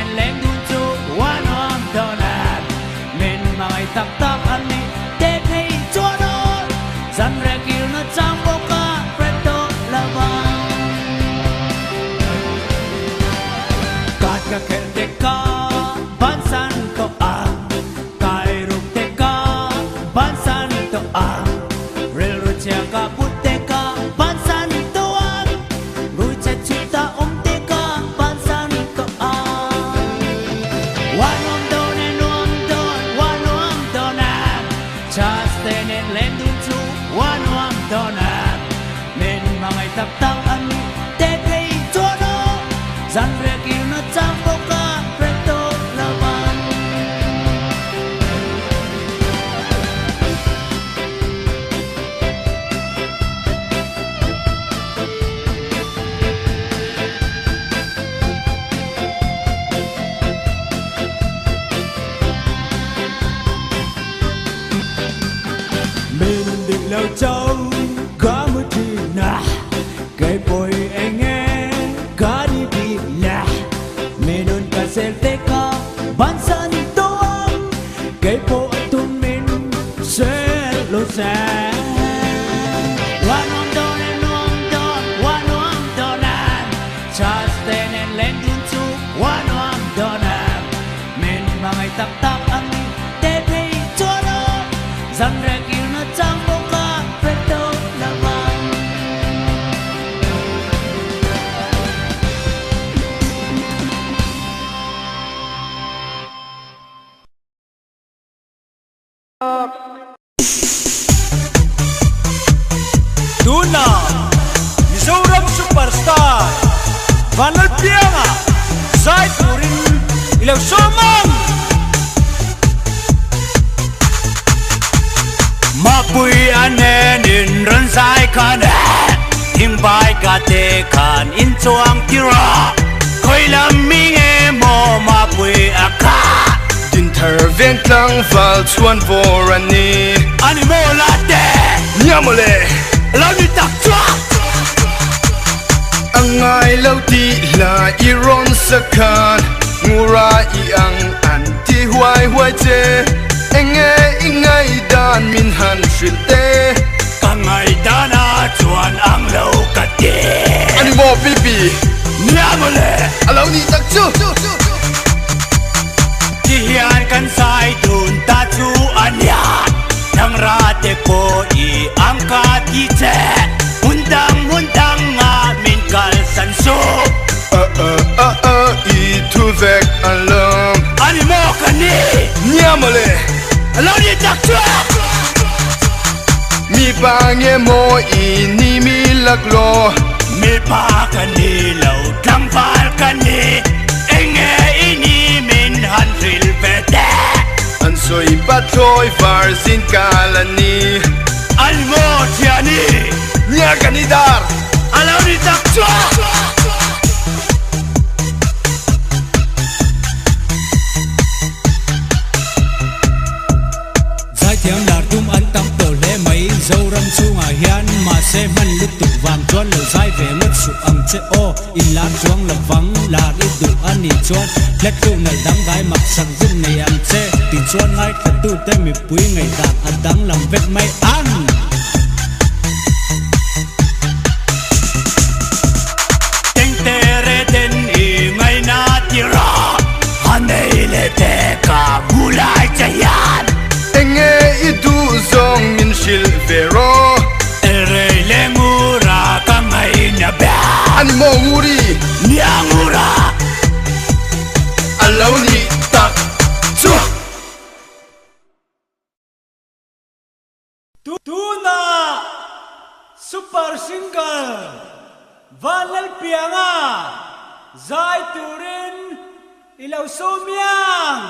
en leng dun chu wan om donan min mai tak tak ani te nei chono zan re kil na chang boka preto lawang kat ka kel te ka ban san to ang kai ruk te ka ban san to ang rel ru chia ka put te ka ban san to ang ru che chu ta te ka ban san to ang wan om don en om don wan om donan just en len dun chu wan om donan men mangai tap tap ani te kei chono zan re kil na chang boka preto lawan mình định lâu châu có một chi nà cây bồi anh nghe có đi bị nà mình ôn cả xe tê ca bán sân tuông cây bộ tụi mình sẽ lột ra one on don and one don one on donan just then and lên dun chu one on donan mình mangai tap tap ang te pe chono zan re kil na chang boka preto lawang Tuna Mizoram Superstar Vanal Pianga Zai Turin Ilaw Somang Mapui anen in ran sai kan Hing bai ka te kan in chuang tira Koi lam mi nge mo mapui aka Intervent lang val chuan vorani Animo latte Nyamole Lau ni tak chua Angai lau ti la iron sakan Ngura i ang anti huai huai che Enge ingai dan min han shrilte Kangai dana chuan ang lau kate Animo pipi Nyamole Alau ni tak chu Di hian kan sai dun ta chu anyan Nang rate po i ang katite Mundang nga min kalsan so I tu vek alam Animo kani Nyamole Alau ni tak chua Mi pange mo i ni mi laklo Mi pa kani lau tang val kani Enge ini min han ril vete An soy patroy var sin kalani Almo tiani Nya kanidar Alau ni tak chua Zai thiam lar tum an tam to le mai zo ram chunga hian ma se man lu tu wang chuan lo zai ve ngot su ang che o in la chuang la wang la ri du ani chuan let tu nal dam gai mak sang zum nei ang che ti chuan ngai kha tu te mi pui ngai dak adang lam vet mai an Teng tere ten i ngai na tira Hanei le te ka gulai chayan Enge i du zong min shil vero Ere le ngura ka ngai na ba Animo nguri Nyangura Alau ni tak chu Tuna Super Single Vanal Pianga Zai Turin Ilaw Somiang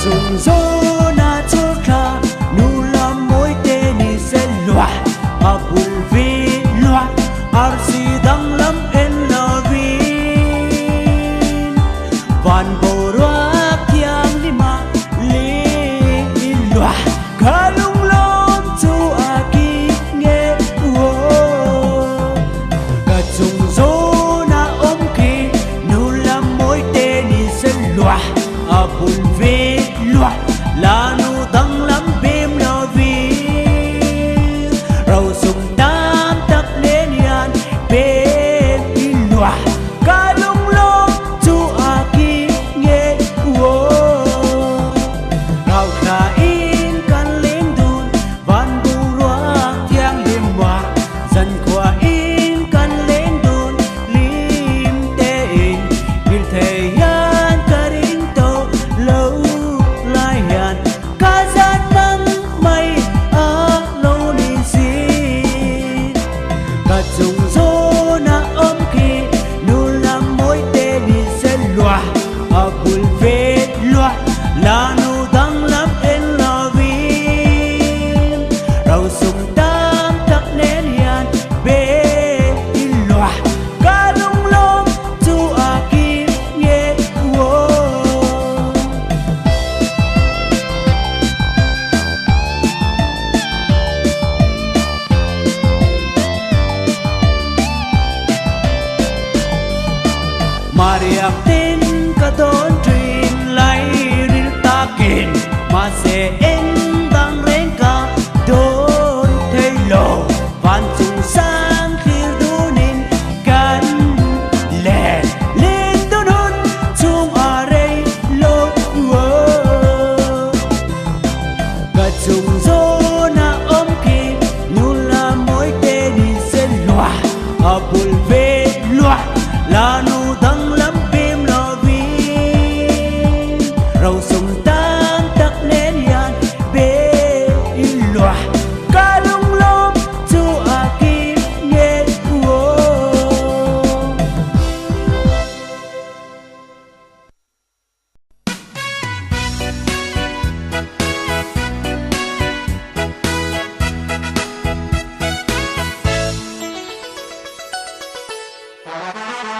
Chung zo na chốt kha nu la môi tê ni se loa a bul vi loa ar si dang lam en la vin van bo ra kyang lima li loa se en bang reng ka don thei lo van chung sang khir dunin kan le lên don hun chung a rei lo wo ka chung zo na om ki nu la moi te ni se loa a bul ve loa la nu dang lam pim lo vi rau sum tang tak nen yan be loa ka lung lom chu a ki nge wo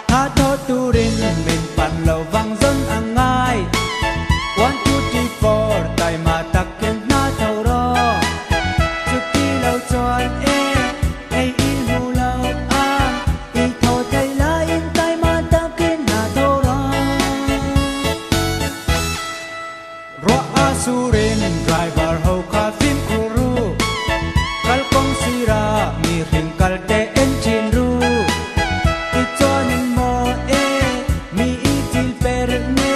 tha tho tu rin min pan lo vang zon ang ngai 1 2 3 4 tai ma tak ken na thau ro chu ti lo chuan e i hu lo a i tho thai la in tai ma tak ken na thau ro ro a su rin driver ho ka phim ku ru kal kong sira mi ring kal te en chin ru i chuan in mo mi i til per ne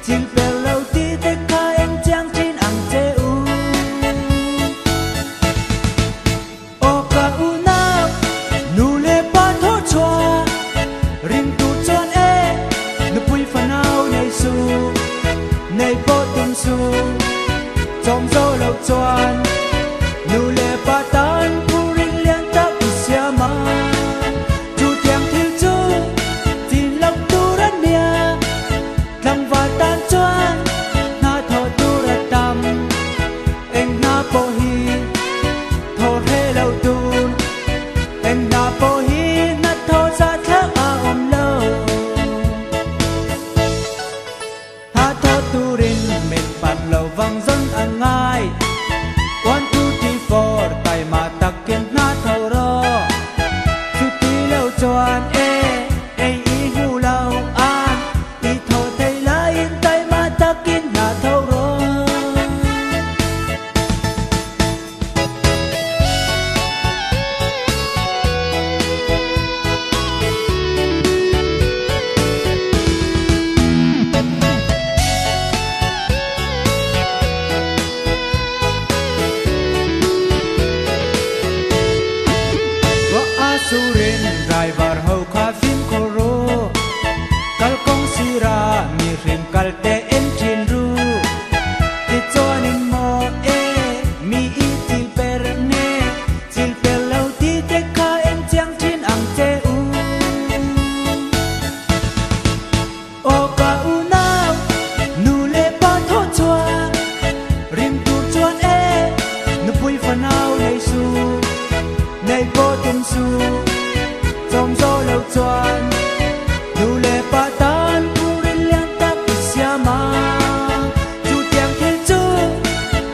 til per lo ti te ka en chang chin ang che u o ka u na nu le pa tho chwa rin tu chuan nu pui fa nau nei su nei po tum su trong zo lo chuan nu le pa tan pu ring liang ta u sia ma chu tiang thil chu tin lam tu ran nia lam va tan chuan na tho tu ra tam eng na po hi tho he lo tun eng na po hi na tho sa thak a om lo tha tho tu rin min pan lo vang zon an ngai 1 2 3 4 tai ma tak ken na thau ro chu ti lo chuan e i hu lo an i tho thai la in tai ma tak kin na thau ro ro a su rin driver ho kha phim ko ro kal kong sira mi ring kal te en chin ru ti chuan in mo mi i til per ne til per lo ti te ka en chang chin ang che u o ka u na nu le pa tho chwa rim tu chuan nu pui fa nau nei su nei po tum su trong gió lâu chuan nu le pa tan pu rin liang tak i sia ma chu tiang thil chu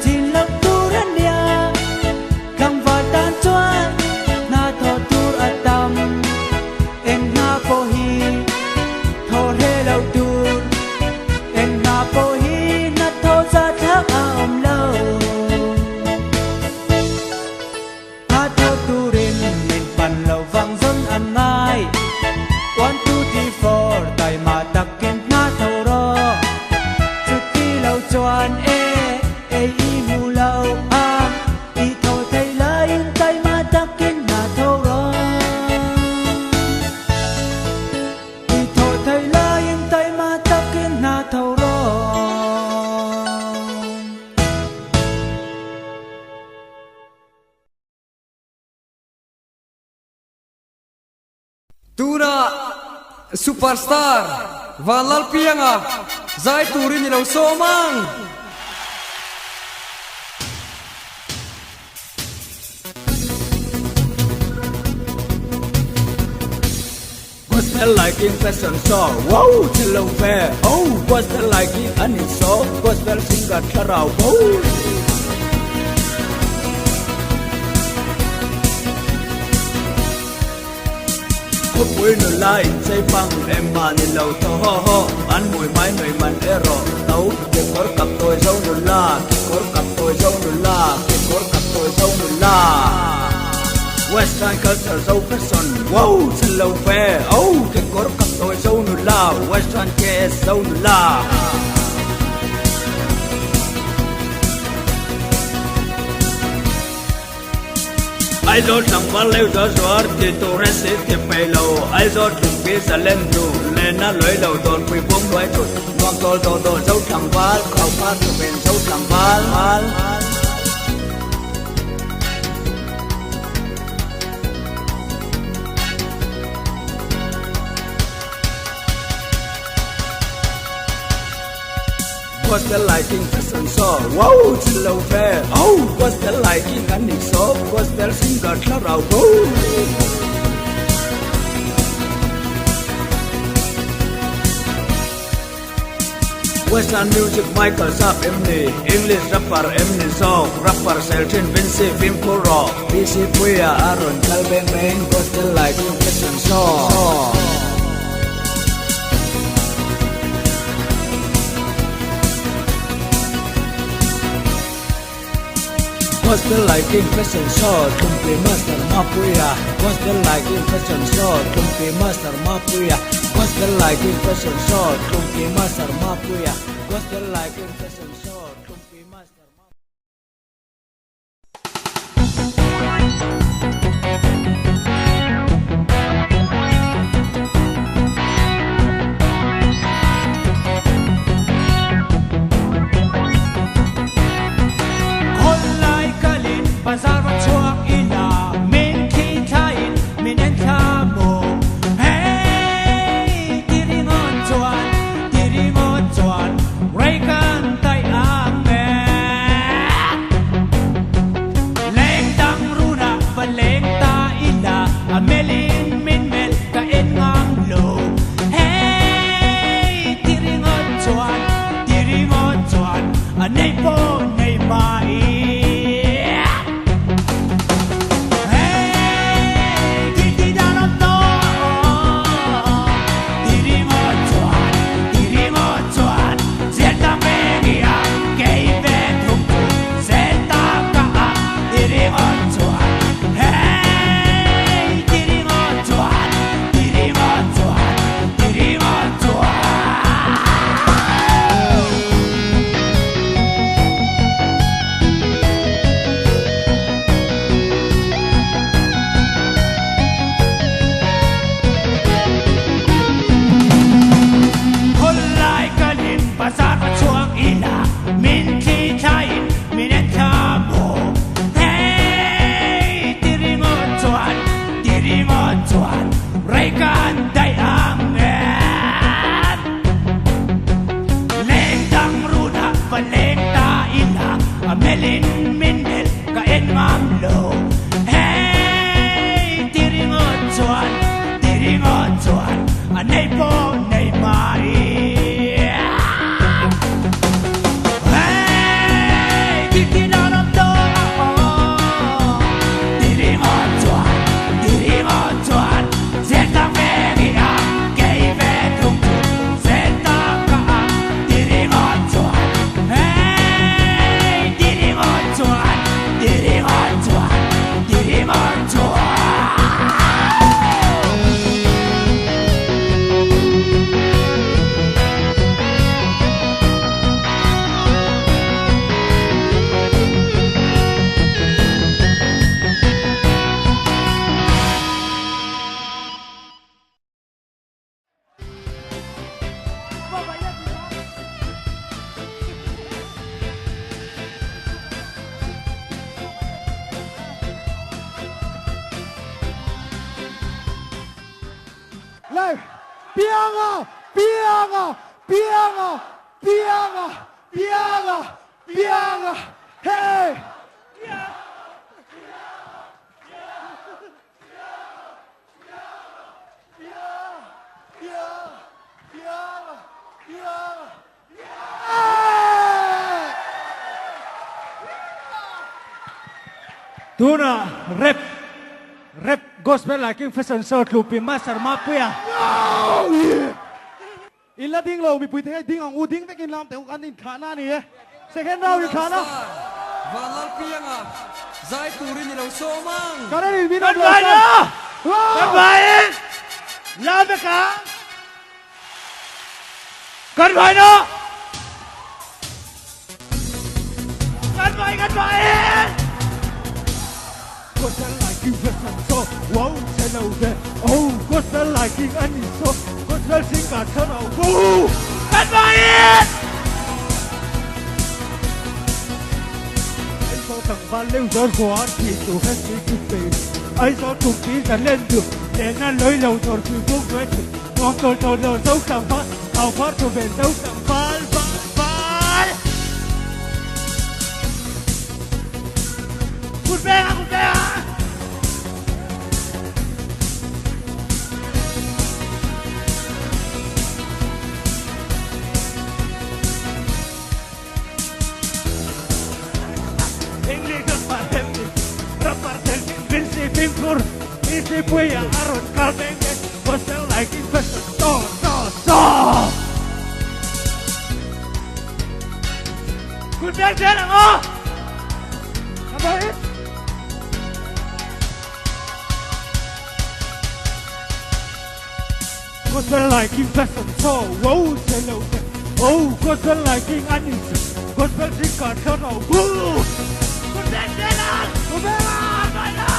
tin lam tu ran nia kang va tan chuan na tho tur a tam en na po hi tho he lo tur en na po hi na tho za thak a om lo tha tho tu rin min pan lo vang zon an ngai 1 2 3 4 tai ma tak ken na thau ro chu ti lo chuan e i hu lo a i tho thai la in tai ma tak ken na thau ro i tho thai la in tai ma tak ken na thau ro Tuna superstar Valal Pianga Zai Turin Lo Somang Gospel like in fashion show, wow, hello fair. Oh, gospel like in any show, gospel singer Charao. Oh. khúc vui nụ lai say phăng em mà nhìn lâu to ho ho ăn mùi mai người mình e rọ tấu cái cor cặp tôi dâu nụ la cái cor cặp tôi dâu nụ la cái cor cặp tôi dâu nụ la Western culture dâu fashion wow chân lâu fair oh cái cor cặp tôi dâu nụ la Western KS dâu nụ la ai dốt thằng văn lêu gió gió thì tôi ra sẽ tiếp bay lâu ai dốt đừng biết sẽ lên dù lên nó lưỡi đầu tồn quỳ buông đuôi chuột ngoan tôi dấu thằng văn khảo phát từ bên dấu thằng văn What's the liking fashion show? Wow, it's low fair. Oh, what's the liking and it's so? What's the singer Clara? Oh. Western music Michael Sapp emni English rapper emni song rapper Seltin Vinci Film Kuro BC Puya Aaron Kalben Main what's the liking fashion show? What's the liking fashion show? Tumpi master mapuya. What's the liking fashion show? Tumpi master mapuya. What's the liking fashion show? Tumpi master mapuya. What's the liking fashion show? Tumpi master mapuya. Bazar va chuak ina min khi thain min en thamo hey tiri ngon chuan ray kan tai ang me leng dang runa va leng ta ina a melin min mel ka en ngang lo hey tiri ngon chuan a nei po nei mai Pianga, hey! Tuna rep gospel like fashion show lupi master mapuya in la ding lo mi pui the ding ang u ding takin lam te kan in khana ni second round in khana Valal pianga Zai turin nilaw somang kana ni bino kan vai no kan vai la be ka kan vai no kan vai gospel like fashion show wow hello there oh gospel like ani so gospel singer turn out kan vai thằng ba lêu gió gió thì tụ hết đi chụp về ai gió chụp tí dần lên được để nó lối lâu rồi thì cũng với ngon tôi dấu càng phát ao phát rồi về dấu càng phát cút về y se puede arrancar venga pues el like infested soคุณแม่เจ๊หรอทำไมก็จะ like infested so wow เจ๊เราโอ้ก็จะ likeอันนี้ก็จะสิงการเขาเราคุณแม่เจ๊หรอคุณแม่ไปนะ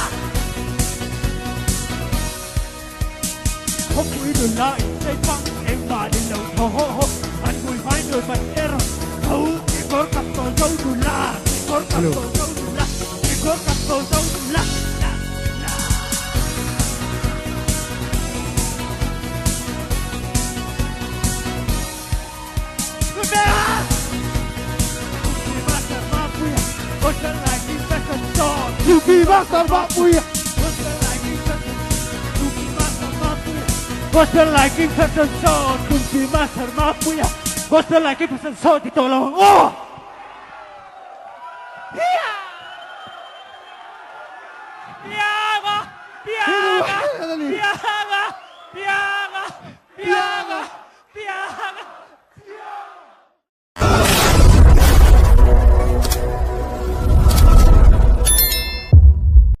không quý được lại đây băng em mà đến đầu thô anh mùi phái người mặt em thấu cái có cặp tổ dâu đủ là có cặp tổ dâu đủ là có cặp tổ dâu đủ là good man master mapuya what's the like in fashion show you be master mapuya what's the like in fashion you be master mapuya what's the like in fashion show you be master mapuya what's the like in fashion show thì tôi là oh Piaga